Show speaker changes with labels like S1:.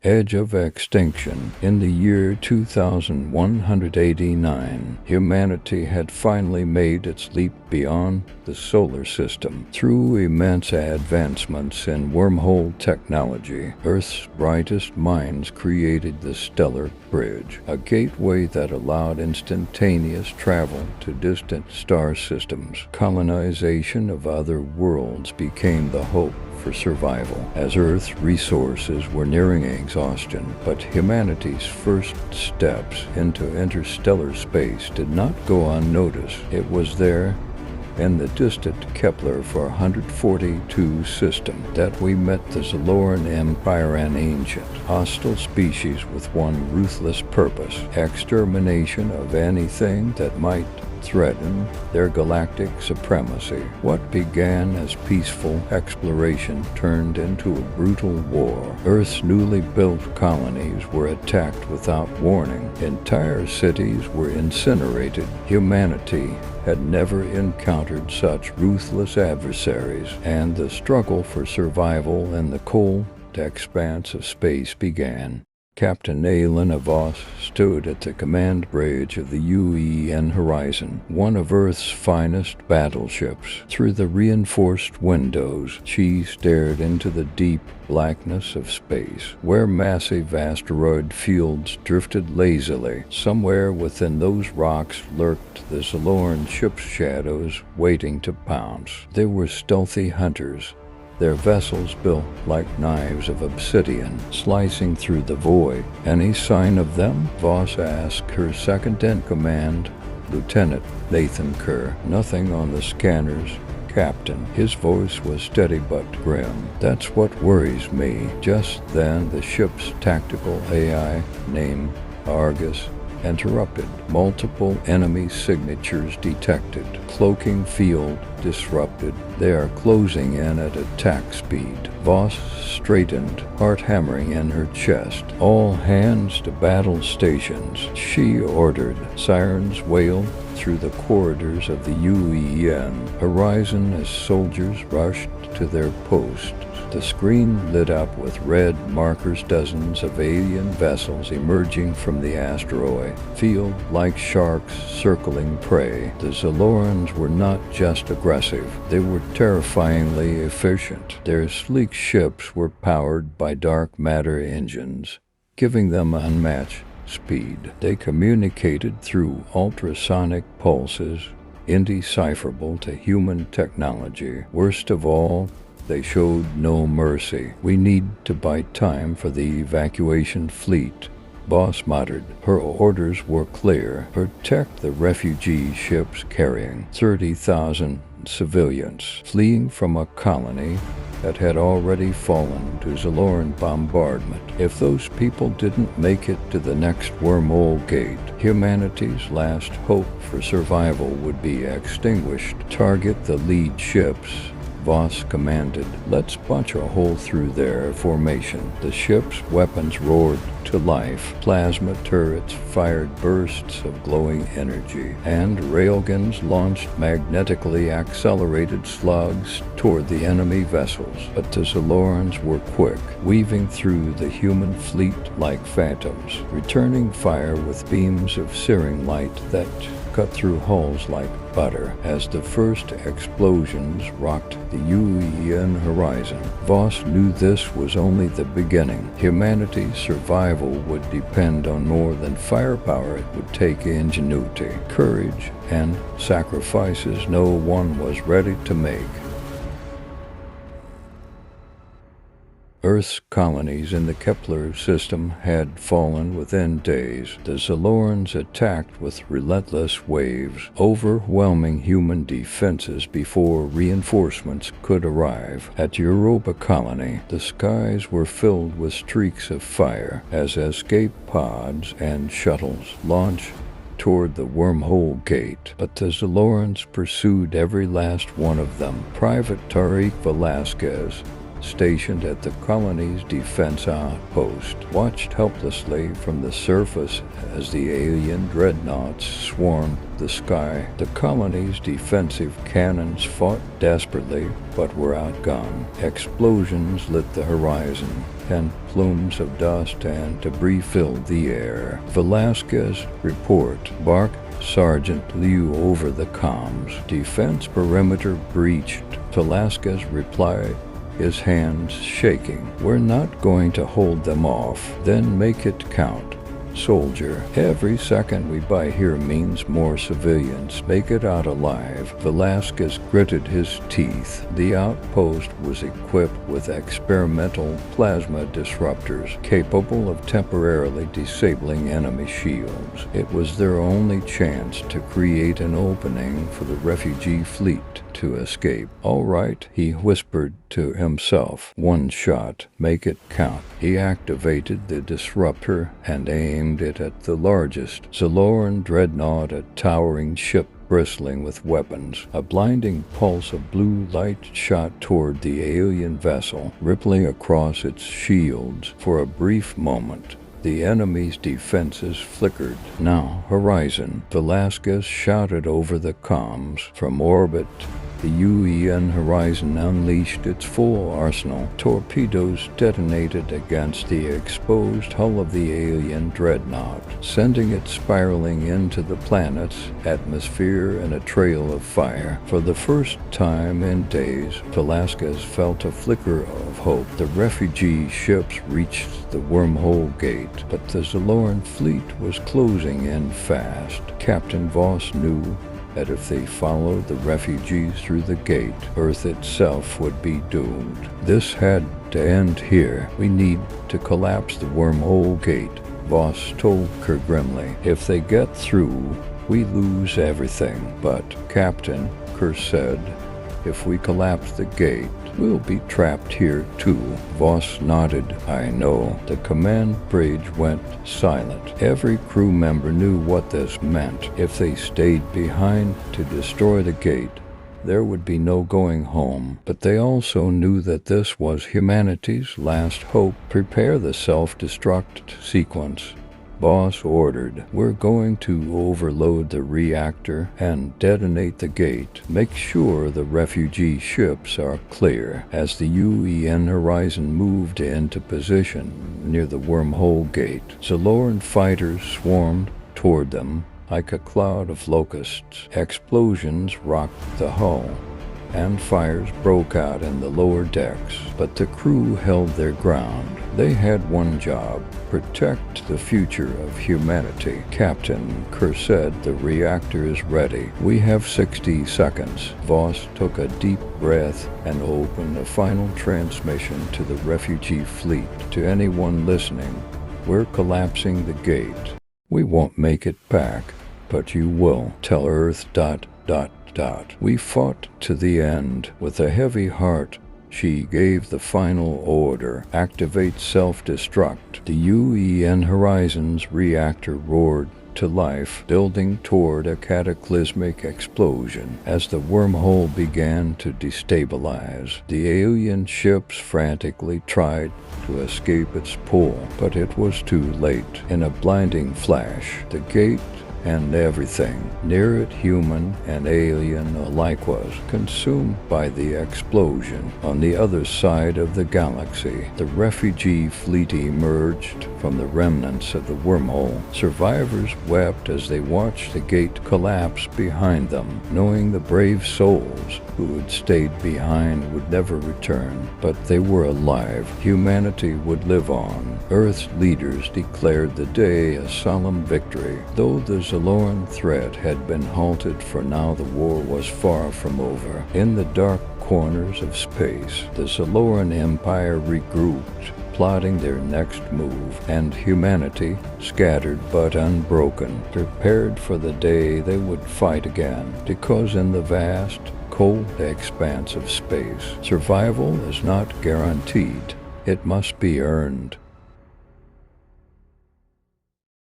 S1: Edge of Extinction. In the year 2189, humanity had finally made its leap beyond the solar system. Through immense advancements in wormhole technology, Earth's brightest minds created the Stellar Bridge, a gateway that allowed instantaneous travel to distant star systems. Colonization of other worlds became the hope for survival, as Earth's resources were nearing exhaustion. But humanity's first steps into interstellar space did not go unnoticed. It was there, in the distant Kepler 442 system, that we met the Zaloran Empire, an ancient, hostile species with one ruthless purpose: extermination of anything that might threaten their galactic supremacy. What began as peaceful exploration turned into a brutal war. Earth's newly built colonies were attacked without warning. Entire cities were incinerated. Humanity had never encountered such ruthless adversaries, and the struggle for survival in the cold expanse of space began. Captain Alan Voss stood at the command bridge of the UEN Horizon, one of Earth's finest battleships. Through the reinforced windows, she stared into the deep blackness of space, where massive asteroid fields drifted lazily. Somewhere within those rocks lurked the Zaloran ship's shadows, waiting to pounce. They were stealthy hunters, their vessels built like knives of obsidian, slicing through the void. Any sign of them? Voss asked her second-in-command, Lieutenant Nathan Kerr. Nothing on the scanners, Captain. His voice was steady but grim. That's what worries me. Just then, the ship's tactical AI, named Argus, interrupted. Multiple enemy signatures detected. Cloaking field disrupted. They are closing in at attack speed. Voss straightened, heart hammering in her chest. All hands to battle stations, she ordered. Sirens wailed through the corridors of the UEN Horizon as soldiers rushed to their posts. The screen lit up with red markers, dozens of alien vessels emerging from the asteroid field like sharks circling prey. The Zalorans were not just aggressive, they were terrifyingly efficient. Their sleek ships were powered by dark matter engines, giving them unmatched speed. They communicated through ultrasonic pulses, indecipherable to human technology. Worst of all, they showed no mercy. We need to buy time for the evacuation fleet, Voss muttered. Her orders were clear: protect the refugee ships carrying 30,000 civilians fleeing from a colony that had already fallen to Zaloran bombardment. If those people didn't make it to the next wormhole gate, humanity's last hope for survival would be extinguished. Target the lead ships, Voss commanded. Let's punch a hole through their formation. The ship's weapons roared to life. Plasma turrets fired bursts of glowing energy, and railguns launched magnetically accelerated slugs toward the enemy vessels. But the Zalorans were quick, weaving through the human fleet like phantoms, returning fire with beams of searing light that cut through hulls like butter. As the first explosions rocked the UEN horizon, Voss knew this was only the beginning. Humanity's survival would depend on more than firepower. It would take ingenuity, courage, and sacrifices no one was ready to make. Earth's colonies in the Kepler system had fallen within days. The Zalorans attacked with relentless waves, overwhelming human defenses before reinforcements could arrive. At Europa colony, the skies were filled with streaks of fire as escape pods and shuttles launched toward the wormhole gate, but the Zalorans pursued every last one of them. Private Tariq Velasquez, stationed at the colony's defense outpost, watched helplessly from the surface as the alien dreadnoughts swarmed the sky. The colony's defensive cannons fought desperately, but were outgunned. Explosions lit the horizon, and plumes of dust and debris filled the air. Velasquez's report barked Sergeant Liu over the comms. Defense perimeter breached. Velasquez replied, his hands shaking. We're not going to hold them off. Then make it count. Soldier, every second we buy here means more civilians make it out alive. Velasquez gritted his teeth. The outpost was equipped with experimental plasma disruptors capable of temporarily disabling enemy shields. It was their only chance to create an opening for the refugee fleet to escape. All right, he whispered to himself. One shot, make it count. He activated the disruptor and aimed it at the largest Zaloran dreadnought, a towering ship bristling with weapons. A blinding pulse of blue light shot toward the alien vessel, rippling across its shields. For a brief moment, the enemy's defenses flickered. Now, horizon. Velasquez shouted over the comms. From orbit, the UEN horizon unleashed its full arsenal. Torpedoes detonated against the exposed hull of the alien dreadnought, sending it spiraling into the planet's atmosphere in a trail of fire. For the first time in days, Velasquez felt a flicker of hope. The refugee ships reached the wormhole gate, but the Zaloran fleet was closing in fast. Captain Voss knew that if they followed the refugees through the gate, Earth itself would be doomed. This had to end here. We need to collapse the wormhole gate, Voss told Kerr grimly. If they get through, we lose everything. But, Captain, Kerr said, if we collapse the gate, we'll be trapped here too. Voss nodded. I know. The command bridge went silent. Every crew member knew what this meant. If they stayed behind to destroy the gate, there would be no going home. But they also knew that this was humanity's last hope. Prepare the self-destruct sequence. Voss ordered. We're going to overload the reactor and detonate the gate. Make sure the refugee ships are clear. As the UEN horizon moved into position near the wormhole gate, Zaloran fighters swarmed toward them like a cloud of locusts. Explosions rocked the hull, and fires broke out in the lower decks, but the crew held their ground. They had one job: protect the future of humanity. Captain Kerr said, the reactor is ready. We have 60 seconds. Voss took a deep breath and opened a final transmission to the refugee fleet. To anyone listening, we're collapsing the gate. We won't make it back, but you will. Tell Earth ... We fought to the end. With a heavy heart, she gave the final order. Activate self-destruct. The UEN Horizon's reactor roared to life, building toward a cataclysmic explosion. As the wormhole began to destabilize, the alien ships frantically tried to escape its pull, but it was too late. In a blinding flash, the gate and everything near it, human and alien alike, was consumed by the explosion. On the other side of the galaxy, the refugee fleet emerged from the remnants of the wormhole. Survivors wept as they watched the gate collapse behind them, knowing the brave souls who had stayed behind would never return. But they were alive. Humanity would live on. Earth's leaders declared the day a solemn victory. Though the Zaloran threat had been halted for now, the war was far from over. In the dark corners of space, the Zaloran Empire regrouped, plotting their next move, and humanity, scattered but unbroken, prepared for the day they would fight again. Because in the vast, cold expanse of space, survival is not guaranteed. It must be earned.